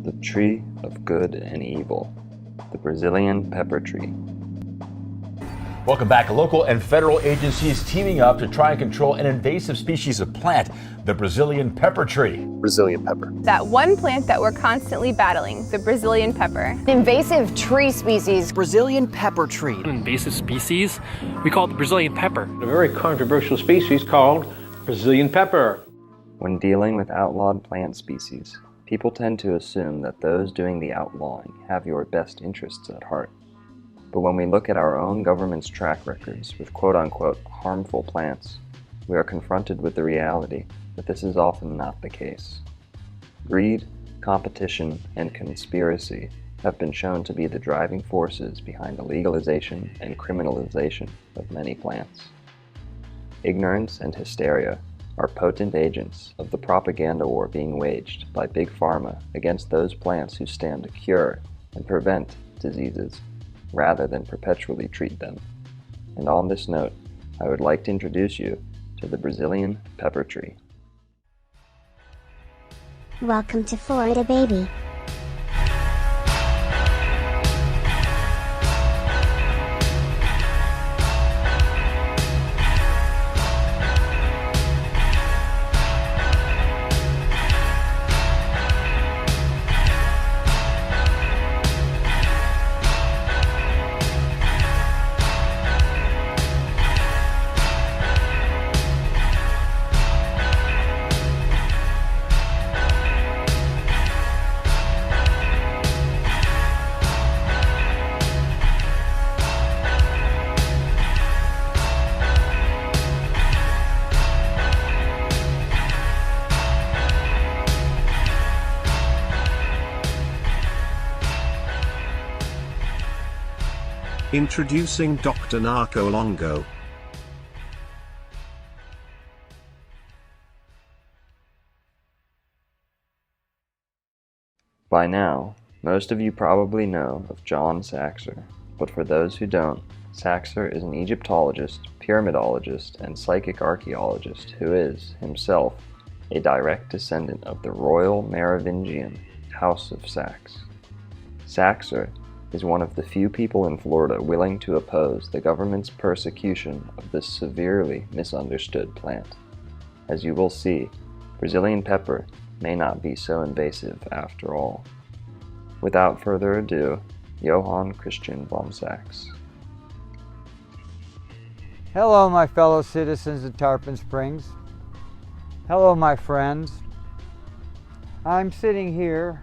The tree of good and evil, the Brazilian pepper tree. Welcome back. Local and federal agencies teaming up to try and control an invasive species of plant, the Brazilian pepper tree. Brazilian pepper. That one plant that we're constantly battling, the Brazilian pepper. An invasive tree species. Brazilian pepper tree. An invasive species, we call it the Brazilian pepper. A very controversial species called Brazilian pepper. When dealing with outlawed plant species, people tend to assume that those doing the outlawing have your best interests at heart. But when we look at our own government's track records with quote-unquote harmful plants, we are confronted with the reality that this is often not the case. Greed, competition, and conspiracy have been shown to be the driving forces behind the legalization and criminalization of many plants. Ignorance and hysteria are potent agents of the propaganda war being waged by Big Pharma against those plants who stand to cure and prevent diseases, rather than perpetually treat them. And on this note, I would like to introduce you to the Brazilian pepper tree. Welcome to Florida, baby. Introducing Dr. Narco Longo. By now, most of you probably know of John Saxer, but for those who don't, Saxer is an Egyptologist, pyramidologist, and psychic archaeologist who is, himself, a direct descendant of the royal Merovingian House of Saxe. Saxer is one of the few people in Florida willing to oppose the government's persecution of this severely misunderstood plant. As you will see, Brazilian pepper may not be so invasive after all. Without further ado, Johann Christian von Sachs. Hello, my fellow citizens of Tarpon Springs. Hello, my friends. I'm sitting here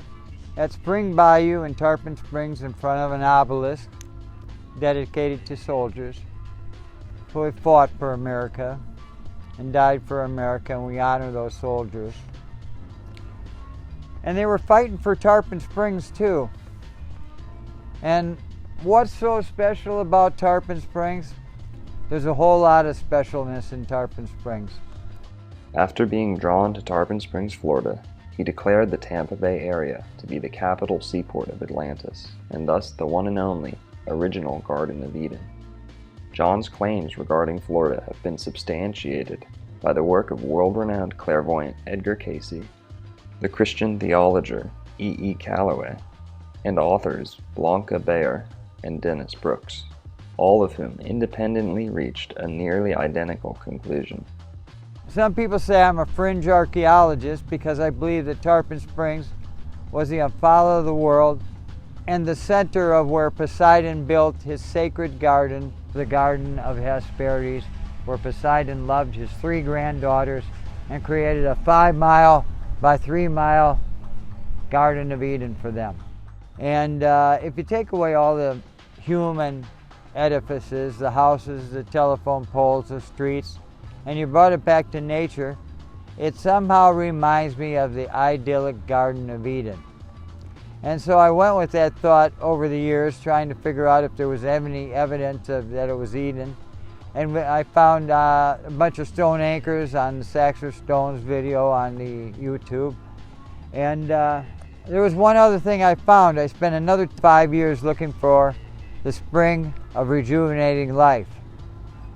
at Spring Bayou in Tarpon Springs in front of an obelisk dedicated to soldiers who have fought for America and died for America, and we honor those soldiers. And they were fighting for Tarpon Springs too. And what's so special about Tarpon Springs? There's a whole lot of specialness in Tarpon Springs. After being drawn to Tarpon Springs, Florida, he declared the Tampa Bay area to be the capital seaport of Atlantis, and thus the one and only original Garden of Eden. John's claims regarding Florida have been substantiated by the work of world-renowned clairvoyant Edgar Cayce, the Christian theologer E. Calloway, and authors Blanca Bayer and Dennis Brooks, all of whom independently reached a nearly identical conclusion. Some people say I'm a fringe archaeologist because I believe that Tarpon Springs was the Apollo of the world and the center of where Poseidon built his sacred garden, the Garden of Hesperides, where Poseidon loved his 3 granddaughters and created a 5-mile by 3-mile Garden of Eden for them. And if you take away all the human edifices, the houses, the telephone poles, the streets, and you brought it back to nature, it somehow reminds me of the idyllic Garden of Eden. And so I went with that thought over the years, trying to figure out if there was any evidence that it was Eden. And I found a bunch of stone anchors on the Saxer Stones video on the YouTube. And there was one other thing I found. I spent another 5 years looking for the spring of rejuvenating life.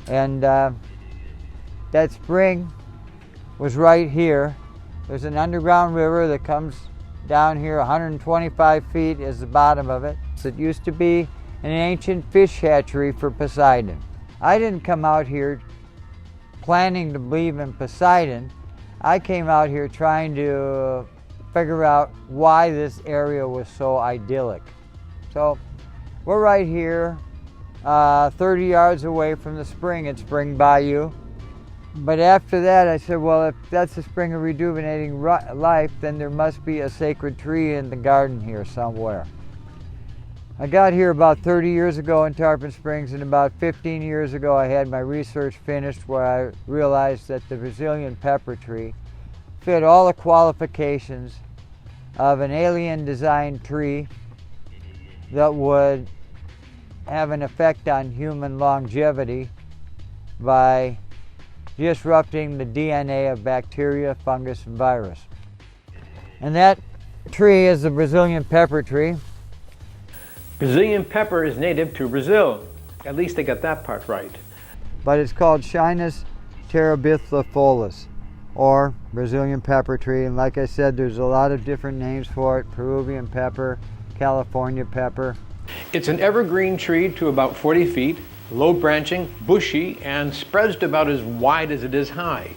And that spring was right here. There's an underground river that comes down here, 125 feet is the bottom of it. It used to be an ancient fish hatchery for Poseidon. I didn't come out here planning to believe in Poseidon. I came out here trying to figure out why this area was so idyllic. So we're right here, 30 yards away from the spring at Spring Bayou. But after that, I said, well, if that's the spring of rejuvenating life, then there must be a sacred tree in the garden here somewhere. I got here about 30 years ago in Tarpon Springs, and about 15 years ago I had my research finished where I realized that the Brazilian pepper tree fit all the qualifications of an alien designed tree that would have an effect on human longevity by disrupting the DNA of bacteria, fungus, and virus. And that tree is the Brazilian pepper tree. Brazilian pepper is native to Brazil. At least they got that part right. But it's called Chinus terebinthifolis, or Brazilian pepper tree. And like I said, there's a lot of different names for it: Peruvian pepper, California pepper. It's an evergreen tree to about 40 feet, low branching, bushy, and spreads to about as wide as it is high.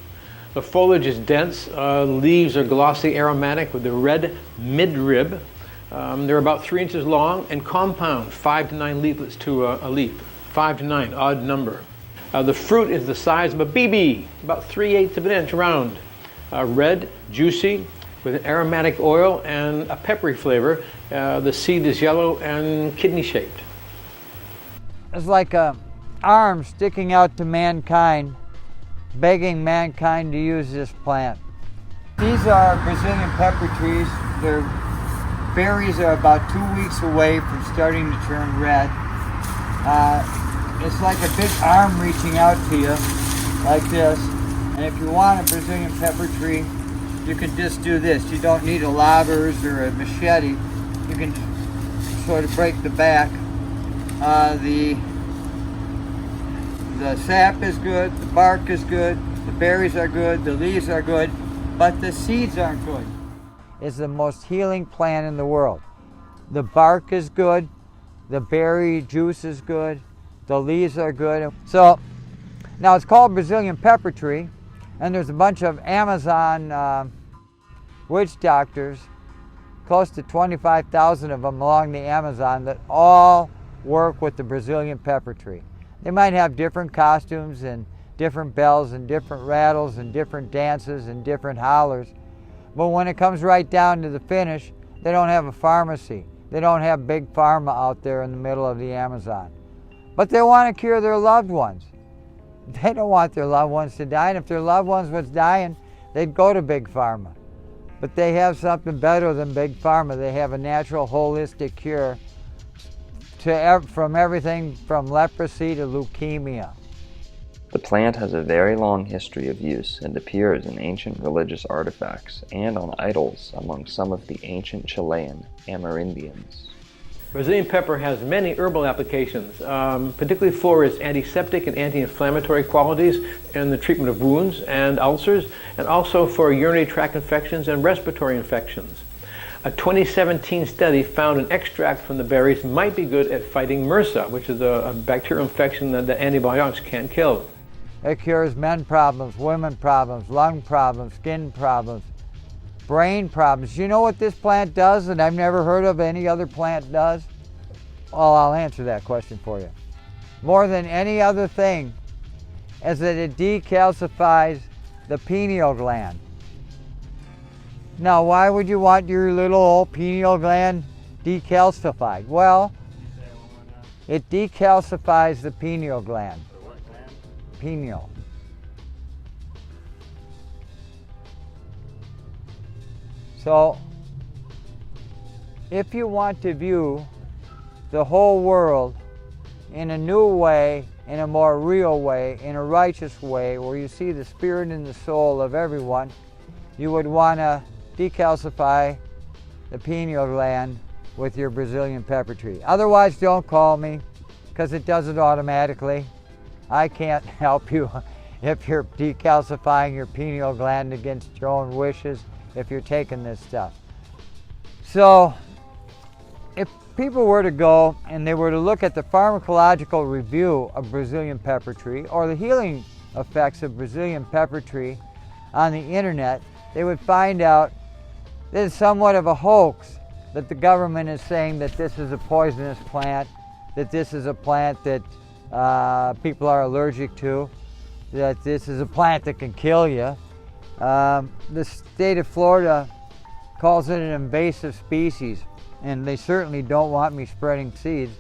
The foliage is dense, leaves are glossy, aromatic with a red midrib. They're about 3 inches long and compound, 5 to 9 leaflets to a leaf. 5 to 9, odd number. The fruit is the size of a BB, about 3/8 of an inch round. Red, juicy, with an aromatic oil and a peppery flavor. The seed is yellow and kidney shaped. It's like an arm sticking out to mankind, begging mankind to use this plant. These are Brazilian pepper trees. Their berries are about 2 weeks away from starting to turn red. It's like a big arm reaching out to you, like this. And if you want a Brazilian pepper tree, you can just do this. You don't need a lobbers or a machete. You can sort of break the back. The sap is good, the bark is good, the berries are good, the leaves are good, but the seeds aren't good. It's the most healing plant in the world. The bark is good, the berry juice is good, the leaves are good. So now it's called Brazilian pepper tree, and there's a bunch of Amazon witch doctors, close to 25,000 of them along the Amazon, that all work with the Brazilian pepper tree. They might have different costumes and different bells and different rattles and different dances and different hollers, but when it comes right down to the finish, they don't have a pharmacy. They don't have big pharma out there in the middle of the Amazon. But they want to cure their loved ones. They don't want their loved ones to die, and if their loved ones was dying, they'd go to big pharma. But they have something better than big pharma. They have a natural holistic cure from everything from leprosy to leukemia. The plant has a very long history of use and appears in ancient religious artifacts and on idols among some of the ancient Chilean Amerindians. Brazilian pepper has many herbal applications, particularly for its antiseptic and anti-inflammatory qualities in the treatment of wounds and ulcers, and also for urinary tract infections and respiratory infections. A 2017 study found an extract from the berries might be good at fighting MRSA, which is a bacterial infection that the antibiotics can't kill. It cures men problems, women problems, lung problems, skin problems, brain problems. You know what this plant does that I've never heard of any other plant does? Well, I'll answer that question for you. More than any other thing is that it decalcifies the pineal gland. Now, why would you want your little old pineal gland decalcified? Well, it decalcifies the pineal gland. Pineal. So, if you want to view the whole world in a new way, in a more real way, in a righteous way, where you see the spirit and the soul of everyone, you would want to decalcify the pineal gland with your Brazilian pepper tree. Otherwise, don't call me, because it does it automatically. I can't help you if you're decalcifying your pineal gland against your own wishes, if you're taking this stuff. So if people were to go and they were to look at the pharmacological review of Brazilian pepper tree or the healing effects of Brazilian pepper tree on the internet, they would find out that it's somewhat of a hoax, that the government is saying that this is a poisonous plant, that this is a plant that people are allergic to, that this is a plant that can kill you. The state of Florida calls it an invasive species, and they certainly don't want me spreading seeds.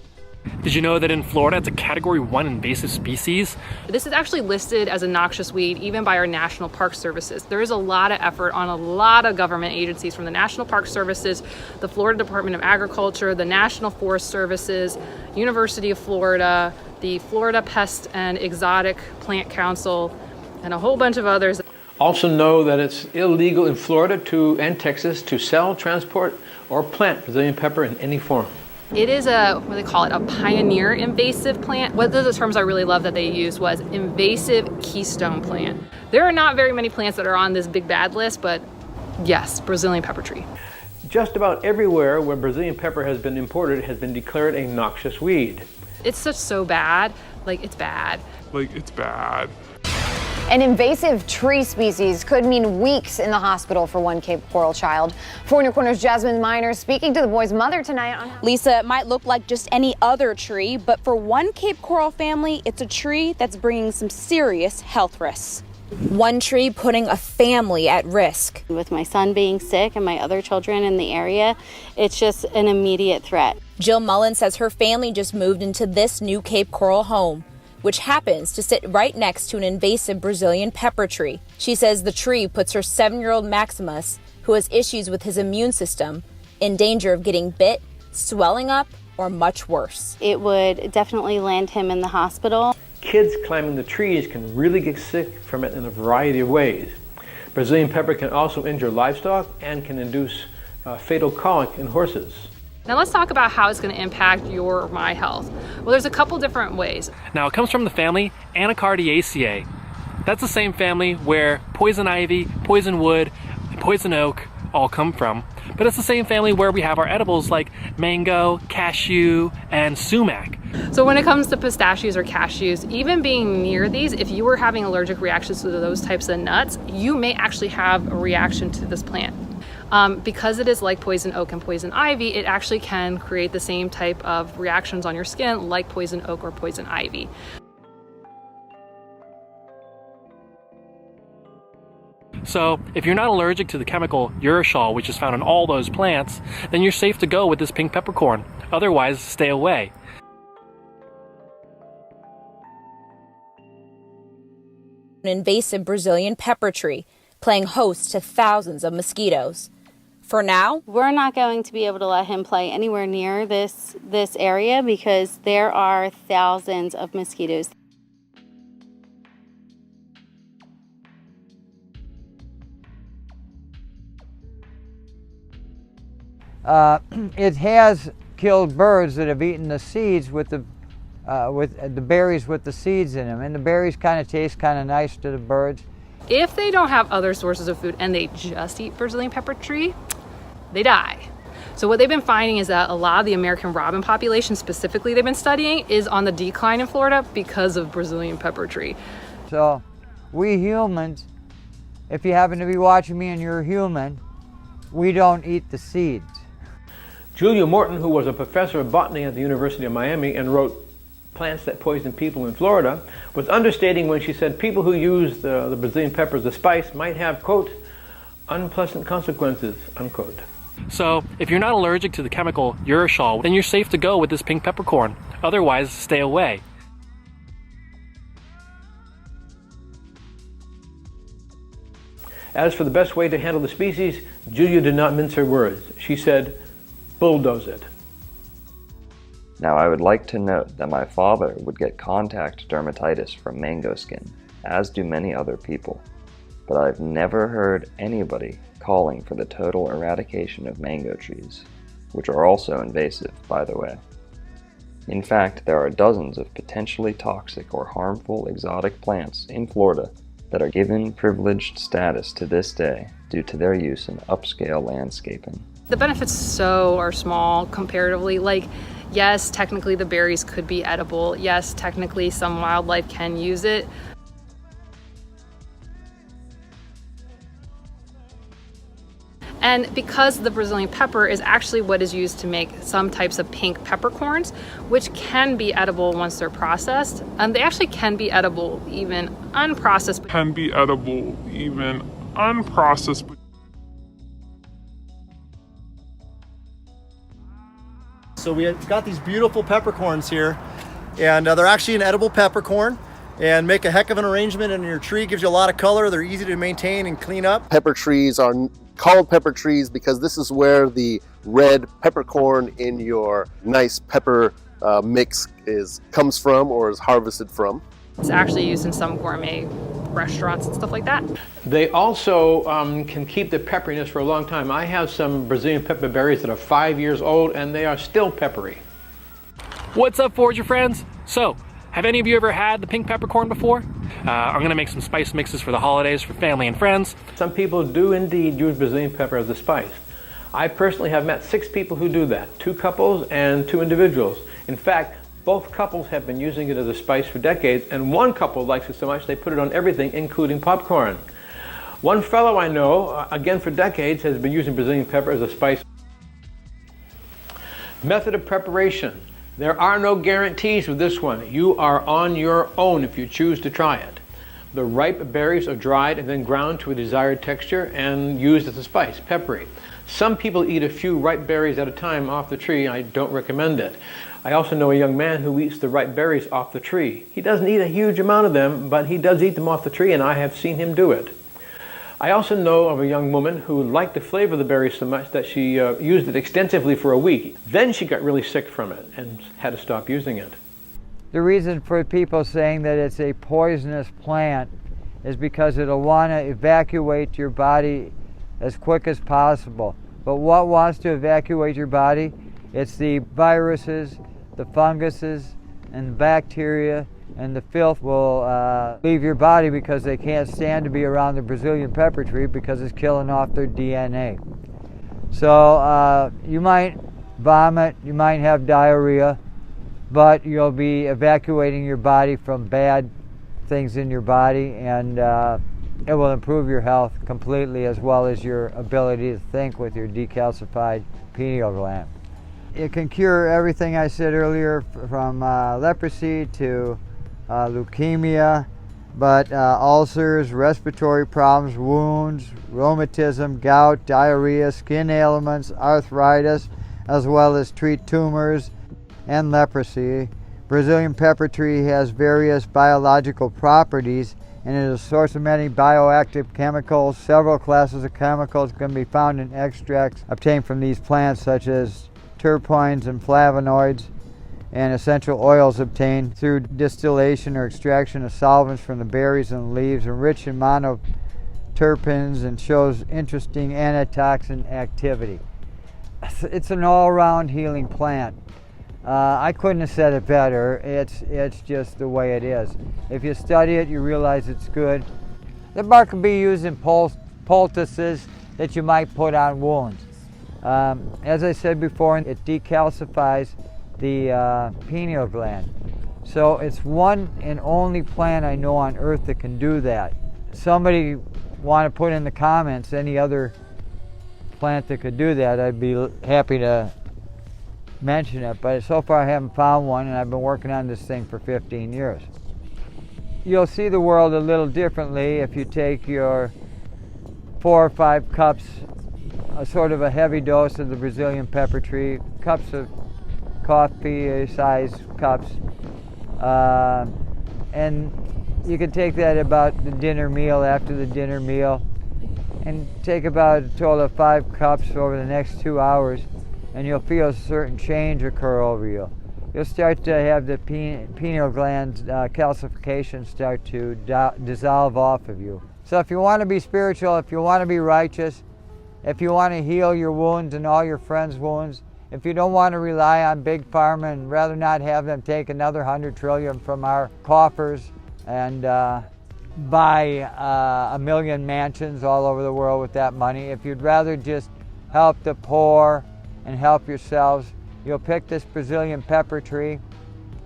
Did you know that in Florida it's a Category 1 invasive species? This is actually listed as a noxious weed even by our National Park Services. There is a lot of effort on a lot of government agencies, from the National Park Services, the Florida Department of Agriculture, the National Forest Services, University of Florida, the Florida Pest and Exotic Plant Council, and a whole bunch of others. Also know that it's illegal in Florida and Texas to sell, transport, or plant Brazilian pepper in any form. It is what they call it, a pioneer invasive plant. One of the terms I really love that they used was invasive keystone plant. There are not very many plants that are on this big bad list, but yes, Brazilian pepper tree. Just about everywhere where Brazilian pepper has been imported has been declared a noxious weed. It's just so bad, it's bad. It's bad. An invasive tree species could mean weeks in the hospital for one Cape Coral child. 4 New Corner's Jasmine Miner speaking to the boy's mother tonight on Lisa, it might look like just any other tree, but for one Cape Coral family, it's a tree that's bringing some serious health risks. One tree putting a family at risk. With my son being sick and my other children in the area, it's just an immediate threat. Jill Mullen says her family just moved into this new Cape Coral home, which happens to sit right next to an invasive Brazilian pepper tree. She says the tree puts her 7-year-old Maximus, who has issues with his immune system, in danger of getting bit, swelling up, or much worse. It would definitely land him in the hospital. Kids climbing the trees can really get sick from it in a variety of ways. Brazilian pepper can also injure livestock and can induce fatal colic in horses. Now let's talk about how it's going to impact your or my health. Well, there's a couple different ways. Now it comes from the family Anacardiaceae. That's the same family where poison ivy, poison wood, and poison oak all come from. But it's the same family where we have our edibles like mango, cashew, and sumac. So when it comes to pistachios or cashews, even being near these, if you were having allergic reactions to those types of nuts, you may actually have a reaction to this plant. Because it is like poison oak and poison ivy, it actually can create the same type of reactions on your skin like poison oak or poison ivy. So if you're not allergic to the chemical urushiol, which is found in all those plants, then you're safe to go with this pink peppercorn. Otherwise, stay away. An invasive Brazilian pepper tree, playing host to thousands of mosquitoes. For now, we're not going to be able to let him play anywhere near this area because there are thousands of mosquitoes. It has killed birds that have eaten the seeds with the berries with the seeds in them, and the berries kind of taste kind of nice to the birds. If they don't have other sources of food and they just eat Brazilian pepper tree, they die. So what they've been finding is that a lot of the American robin population, specifically they've been studying, is on the decline in Florida because of Brazilian pepper tree. So we humans, if you happen to be watching me and you're a human, we don't eat the seeds. Julia Morton, who was a professor of botany at the University of Miami and wrote Plants That Poison People in Florida, was understating when she said people who use the Brazilian pepper as a spice might have, quote, unpleasant consequences, unquote. So if you're not allergic to the chemical urushiol, then you're safe to go with this pink peppercorn. Otherwise, stay away. As for the best way to handle the species, Julia did not mince her words. She said, bulldoze it. Now I would like to note that my father would get contact dermatitis from mango skin, as do many other people, but I've never heard anybody calling for the total eradication of mango trees, which are also invasive, by the way. In fact, there are dozens of potentially toxic or harmful exotic plants in Florida that are given privileged status to this day due to their use in upscale landscaping. The benefits are small comparatively. Like, yes, technically the berries could be edible. Yes, technically some wildlife can use it. And because the Brazilian pepper is actually what is used to make some types of pink peppercorns, which can be edible once they're processed, and they actually can be edible even unprocessed. So we have got these beautiful peppercorns here, and they're actually an edible peppercorn, and make a heck of an arrangement in your tree. Gives you a lot of color. They're easy to maintain and clean up. Pepper trees are called pepper trees because this is where the red peppercorn in your nice pepper mix comes from or is harvested from. It's actually used in some gourmet restaurants and stuff like that. They also can keep the pepperiness for a long time. I have some Brazilian pepper berries that are 5 years old and they are still peppery. What's up, Forager friends? So, have any of you ever had the pink peppercorn before? I'm gonna make some spice mixes for the holidays for family and friends. Some people do indeed use Brazilian pepper as a spice. I personally have met 6 people who do that, 2 couples and 2 individuals. In fact, both couples have been using it as a spice for decades, and one couple likes it so much they put it on everything, including popcorn. One fellow I know, again for decades, has been using Brazilian pepper as a spice. Method of preparation. There are no guarantees with this one. You are on your own if you choose to try it. The ripe berries are dried and then ground to a desired texture and used as a spice, peppery. Some people eat a few ripe berries at a time off the tree. I don't recommend it. I also know a young man who eats the ripe berries off the tree. He doesn't eat a huge amount of them, but he does eat them off the tree, and I have seen him do it. I also know of a young woman who liked the flavor of the berries so much that she used it extensively for a week. Then she got really sick from it and had to stop using it. The reason for people saying that it's a poisonous plant is because it'll want to evacuate your body as quick as possible. But what wants to evacuate your body? It's the viruses, the funguses, and the bacteria, and the filth will leave your body because they can't stand to be around the Brazilian pepper tree because it's killing off their DNA. So you might vomit, you might have diarrhea, but you'll be evacuating your body from bad things in your body, and it will improve your health completely, as well as your ability to think with your decalcified pineal gland. It can cure everything I said earlier, from leprosy to leukemia, but ulcers, respiratory problems, wounds, rheumatism, gout, diarrhea, skin ailments, arthritis, as well as treat tumors and leprosy. Brazilian pepper tree has various biological properties, and it is a source of many bioactive chemicals. Several classes of chemicals can be found in extracts obtained from these plants, such as terpenes and flavonoids, and essential oils obtained through distillation or extraction of solvents from the berries and leaves, enriched in monoterpenes, and shows interesting antitoxin activity. It's an all-around healing plant. I couldn't have said it better. It's just the way it is. If you study it, you realize it's good. The bark can be used in poultices that you might put on wounds. As I said before, it decalcifies the pineal gland. So it's one and only plant I know on earth that can do that. Somebody want to put in the comments any other plant that could do that, I'd be happy to mention it, but so far I haven't found one, and I've been working on this thing for 15 years. You'll see the world a little differently if you take your 4 or 5 cups, a sort of a heavy dose of the Brazilian pepper tree, cups of coffee-sized cups, and you can take that about the dinner meal, after the dinner meal, and take about a total of 5 cups over the next 2 hours, and you'll feel a certain change occur over you. You'll start to have the pineal gland calcification start to dissolve off of you. So if you want to be spiritual, if you want to be righteous, if you want to heal your wounds and all your friends' wounds, if you don't want to rely on Big Pharma and rather not have them take another 100 trillion from our coffers and buy a million mansions all over the world with that money, if you'd rather just help the poor, and help yourselves, you'll pick this Brazilian pepper tree.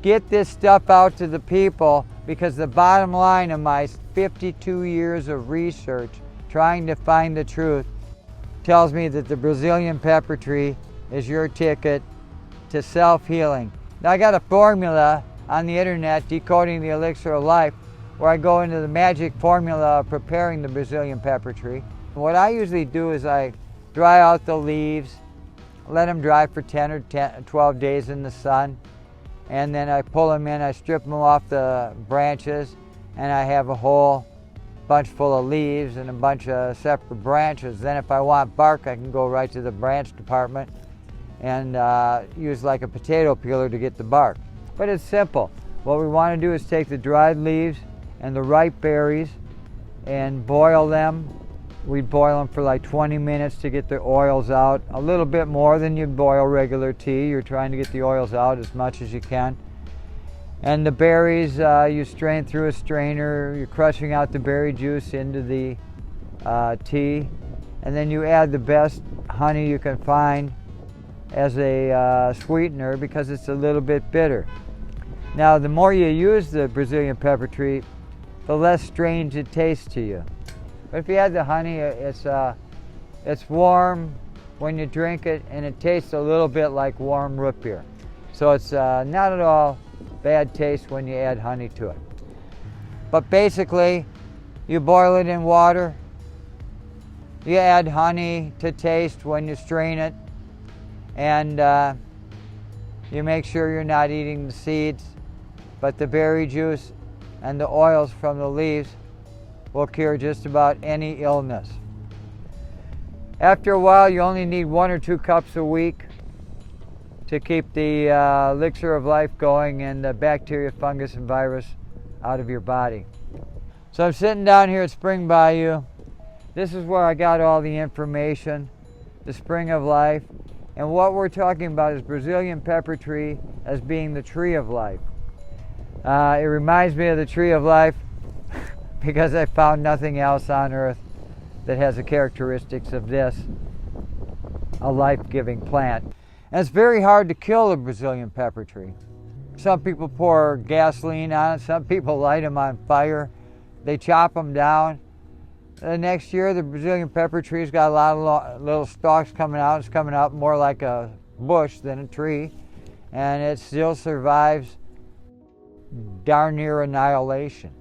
Get this stuff out to the people, because the bottom line of my 52 years of research trying to find the truth tells me that the Brazilian pepper tree is your ticket to self-healing. Now, I got a formula on the internet, Decoding the Elixir of Life, where I go into the magic formula of preparing the Brazilian pepper tree. What I usually do is I dry out the leaves, let them dry for 10 or 12 days in the sun, and then I pull them in, I strip them off the branches, and I have a whole bunch full of leaves and a bunch of separate branches. Then if I want bark, I can go right to the branch department and use like a potato peeler to get the bark. But it's simple. What we want to do is take the dried leaves and the ripe berries and boil them. We boil them for like 20 minutes to get the oils out. A little bit more than you'd boil regular tea. You're trying to get the oils out as much as you can. And the berries, you strain through a strainer. You're crushing out the berry juice into the tea. And then you add the best honey you can find as a sweetener, because it's a little bit bitter. Now, the more you use the Brazilian pepper tree, the less strange it tastes to you. But if you add the honey, it's warm when you drink it, and it tastes a little bit like warm root beer. So it's not at all bad taste when you add honey to it. But basically, you boil it in water, you add honey to taste when you strain it, and you make sure you're not eating the seeds, but the berry juice and the oils from the leaves will cure just about any illness. After a while, you only need 1 or 2 cups a week to keep the elixir of life going and the bacteria, fungus, and virus out of your body. So I'm sitting down here at Spring Bayou. This is where I got all the information, the spring of life. And what we're talking about is Brazilian pepper tree as being the tree of life. It reminds me of the tree of life because I found nothing else on earth that has the characteristics of this, a life-giving plant. And it's very hard to kill the Brazilian pepper tree. Some people pour gasoline on it, some people light them on fire, they chop them down. The next year, the Brazilian pepper tree's got a lot of little stalks coming out. It's coming out more like a bush than a tree, and it still survives darn near annihilation.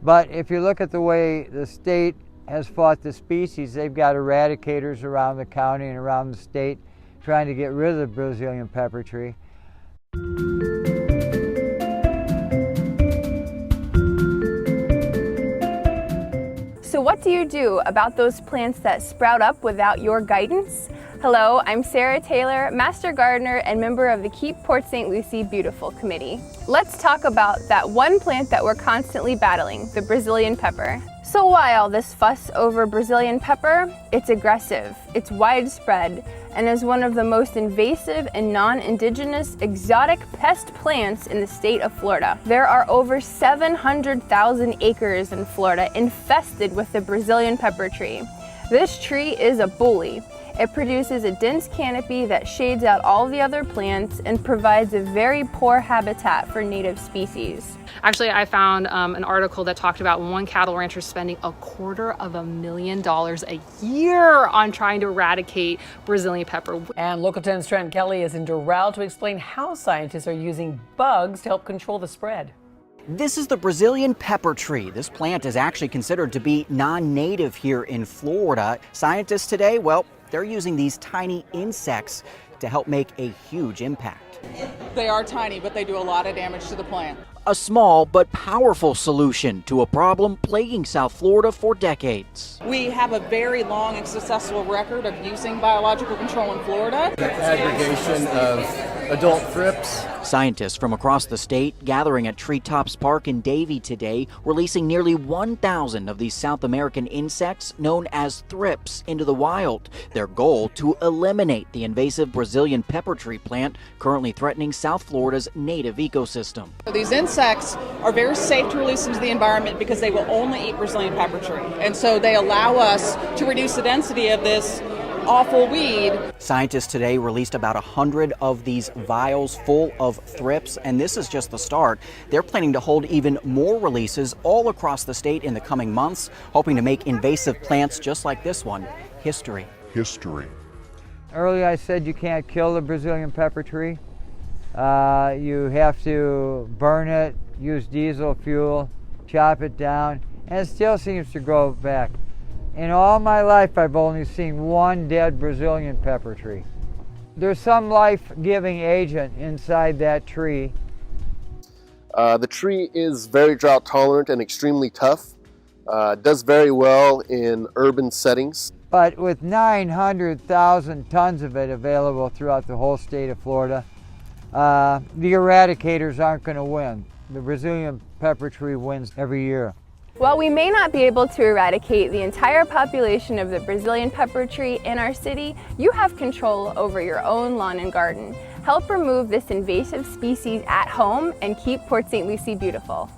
But if you look at the way the state has fought the species, they've got eradicators around the county and around the state trying to get rid of the Brazilian pepper tree. So what do you do about those plants that sprout up without your guidance? Hello, I'm Sarah Taylor, Master Gardener and member of the Keep Port St. Lucie Beautiful Committee. Let's talk about that one plant that we're constantly battling, the Brazilian pepper. So why all this fuss over Brazilian pepper? It's aggressive, it's widespread, and is one of the most invasive and non-indigenous exotic pest plants in the state of Florida. There are over 700,000 acres in Florida infested with the Brazilian pepper tree. This tree is a bully. It produces a dense canopy that shades out all the other plants and provides a very poor habitat for native species. Actually, I found an article that talked about one cattle rancher spending $250,000 a year on trying to eradicate Brazilian pepper. And Local 10's Trent Kelly is in Doral to explain how scientists are using bugs to help control the spread. This is the Brazilian pepper tree. This plant is actually considered to be non-native here in Florida. Scientists today, well, they're using these tiny insects to help make a huge impact. They are tiny, but they do a lot of damage to the plant. A small but powerful solution to a problem plaguing South Florida for decades. We have a very long and successful record of using biological control in Florida. The aggregation of adult thrips. Scientists from across the state gathering at Treetops Park in Davie today, releasing nearly 1,000 of these South American insects known as thrips into the wild. Their goal to eliminate the invasive Brazilian pepper tree plant currently threatening South Florida's native ecosystem. These insects are very safe to release into the environment because they will only eat Brazilian pepper tree. And so they allow us to reduce the density of this awful weed. Scientists today released about 100 of these vials full of thrips, and this is just the start. They're planning to hold even more releases all across the state in the coming months, hoping to make invasive plants just like this one history. Earlier I said you can't kill the Brazilian pepper tree. You have to burn it, use diesel fuel, chop it down, and it still seems to grow back. In all my life, I've only seen one dead Brazilian pepper tree. There's some life-giving agent inside that tree. The tree is very drought tolerant and extremely tough. Does very well in urban settings. But with 900,000 tons of it available throughout the whole state of Florida, the eradicators aren't going to win. The Brazilian pepper tree wins every year. While we may not be able to eradicate the entire population of the Brazilian pepper tree in our city, you have control over your own lawn and garden. Help remove this invasive species at home and keep Port St. Lucie beautiful.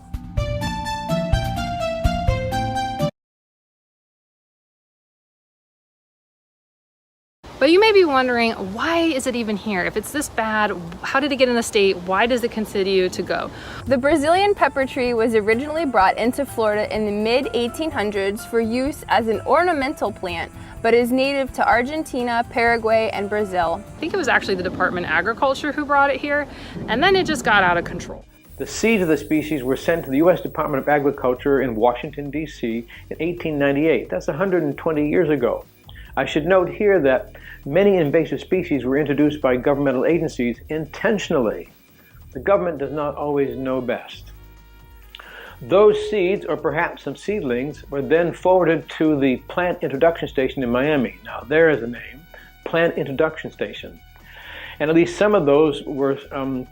But you may be wondering, why is it even here? If it's this bad, how did it get in the state? Why does it continue to go? The Brazilian pepper tree was originally brought into Florida in the mid-1800s for use as an ornamental plant, but is native to Argentina, Paraguay, and Brazil. I think it was actually the Department of Agriculture who brought it here, and then it just got out of control. The seeds of the species were sent to the U.S. Department of Agriculture in Washington, D.C. in 1898. That's 120 years ago. I should note here that many invasive species were introduced by governmental agencies intentionally. The government does not always know best. Those seeds, or perhaps some seedlings, were then forwarded to the Plant Introduction Station in Miami. Now there is a name, Plant Introduction Station. And at least some of those were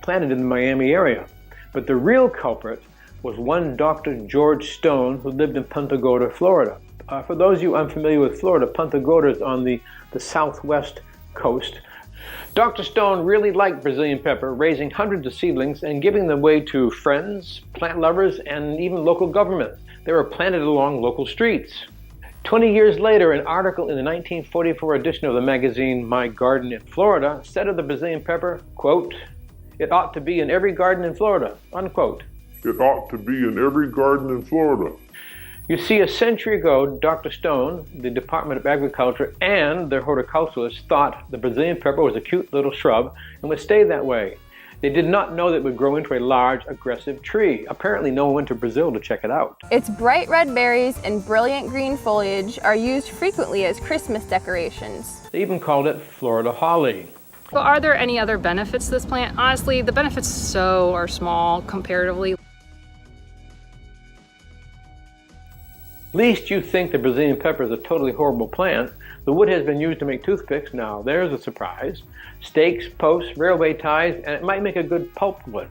planted in the Miami area. But the real culprit was one Dr. George Stone, who lived in Punta Gorda, Florida. For those of you unfamiliar with Florida, Punta Gorda is on the southwest coast. Dr. Stone really liked Brazilian pepper, raising hundreds of seedlings and giving them away to friends, plant lovers, and even local governments. They were planted along local streets. 20 years later, an article in the 1944 edition of the magazine My Garden in Florida said of the Brazilian pepper, quote, "It ought to be in every garden in Florida," unquote. It ought to be in every garden in Florida. You see, a century ago, Dr. Stone, the Department of Agriculture, and their horticulturalists thought the Brazilian pepper was a cute little shrub and would stay that way. They did not know that it would grow into a large, aggressive tree. Apparently, no one went to Brazil to check it out. Its bright red berries and brilliant green foliage are used frequently as Christmas decorations. They even called it Florida holly. Well, are there any other benefits to this plant? Honestly, the benefits are small comparatively. Least you think the Brazilian pepper is a totally horrible plant. The wood has been used to make toothpicks. Now, there's a surprise. Stakes, posts, railway ties, and it might make a good pulpwood.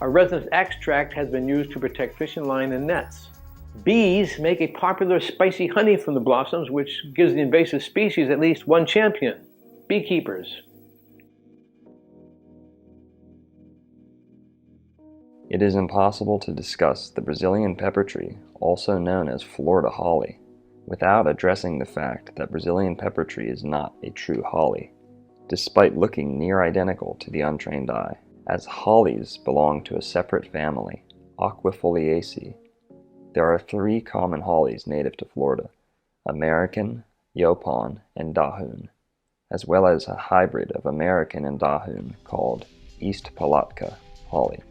A resinous extract has been used to protect fishing line and nets. Bees make a popular spicy honey from the blossoms, which gives the invasive species at least one champion: beekeepers. It is impossible to discuss the Brazilian pepper tree, also known as Florida holly, without addressing the fact that Brazilian pepper tree is not a true holly, despite looking near identical to the untrained eye, as hollies belong to a separate family, Aquifoliaceae. There are 3 common hollies native to Florida: American, Yaupon, and Dahoon, as well as a hybrid of American and Dahoon called East Palatka holly.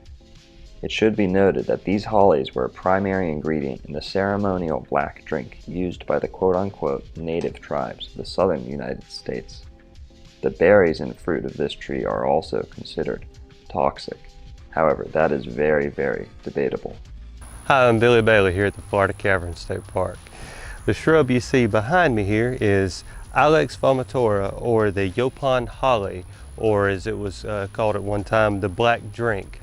It should be noted that these hollies were a primary ingredient in the ceremonial black drink used by the quote-unquote native tribes of the southern United States. The berries and fruit of this tree are also considered toxic. However, that is very, very debatable. Hi, I'm Billy Bailey here at the Florida Cavern State Park. The shrub you see behind me here is Ilex vomitora, or the Yaupon holly, or as it was called at one time, the black drink.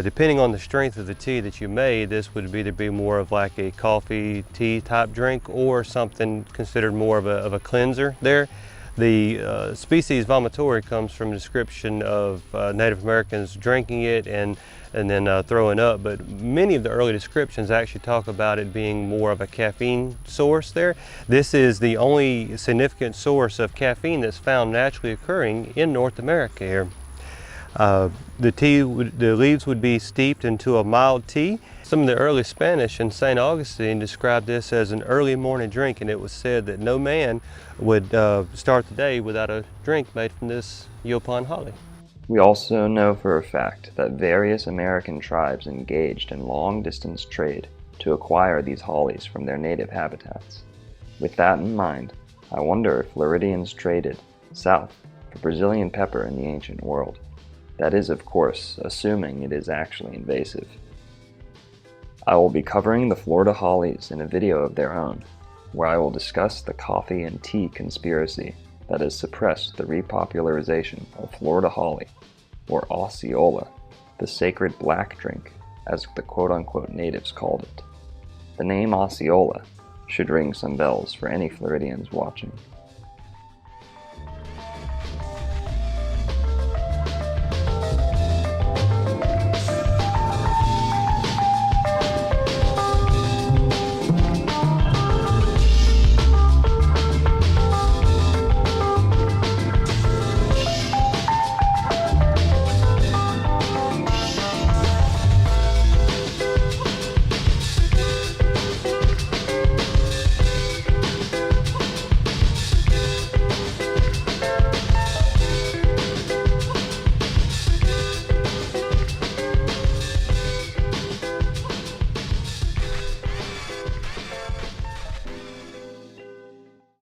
Depending on the strength of the tea that you made, this would either be more of like a coffee tea type drink or something considered more of a cleanser there. The species vomitori comes from a description of Native Americans drinking it and then throwing up, but many of the early descriptions actually talk about it being more of a caffeine source there. This is the only significant source of caffeine that's found naturally occurring in North America here. The leaves would be steeped into a mild tea. Some of the early Spanish in St. Augustine described this as an early morning drink, and it was said that no man would start the day without a drink made from this Yaupon holly. We also know for a fact that various American tribes engaged in long-distance trade to acquire these hollies from their native habitats. With that in mind, I wonder if Floridians traded south for Brazilian pepper in the ancient world. That is, of course, assuming it is actually invasive. I will be covering the Florida hollies in a video of their own, where I will discuss the coffee and tea conspiracy that has suppressed the repopularization of Florida holly, or Osceola, the sacred black drink, as the quote-unquote natives called it. The name Osceola should ring some bells for any Floridians watching.